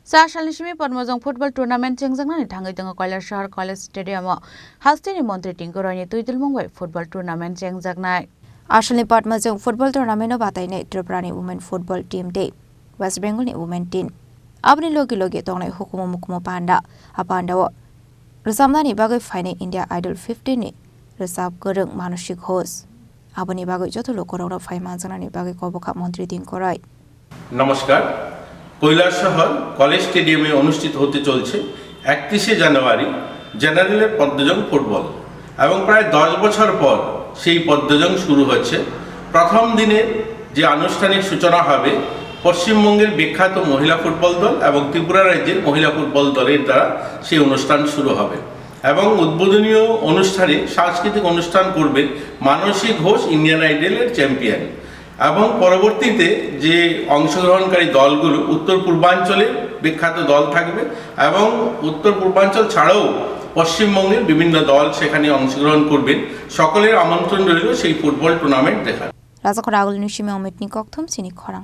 Sahalishmi Padmazong football tournament Chengzangna Tangidanga Kailasahar College Stadium Hastini Montri Tingkorani Tuidil Mumbai football tournament Chengzangna Ashalni Padmazong football tournament Bataine Triprani women football team day West Bengal women team Abni Logi Tonai Hukumo Mukumo Panda Apanda Rasamani Bagai Fine India Idol 15 Resab Gurung Manushik host Abani Bagai Joto Corona 5 months and Bagai Koboka Montri Tingkorai नमस्कार Kailashahar college স্টেডিয়ামে অনুষ্ঠিত হতে চলছে 31 জানুয়ারি জেনারেলের Padmajung football এবং প্রায় 10 বছর পর সেই পদ্মজং শুরু হচ্ছে প্রথম দিনে যে আনুষ্ঠানিক সূচনা হবে পশ্চিমবঙ্গের বিখ্যাত মহিলা ফুটবল দল এবং ত্রিপুরা রাজ্যের মহিলা ফুটবল দলের দ্বারা সেই অনুষ্ঠান শুরু হবে এবং উদ্বোধনীয় অনুষ্ঠানে সাংস্কৃতিক অনুষ্ঠান করবেন মানসী ঘোষ ইন্ডিয়ান আইডলের চ্যাম্পিয়ন এবং পরবর্তীতে যে অংশগ্রহণকারী দলগুলো উত্তর পূর্বাঞ্চলের বিখ্যাত দল থাকবে এবং উত্তর পূর্বাঞ্চল ছাড়াও পশ্চিমবঙ্গের বিভিন্ন দল সেখানে অংশগ্রহণ করবেন সকলের আমন্ত্রণ রইল সেই ফুটবল টুর্নামেন্ট দেখার রাজাকর আগল নিশিমে অমিত নিককথম সিনি খরাং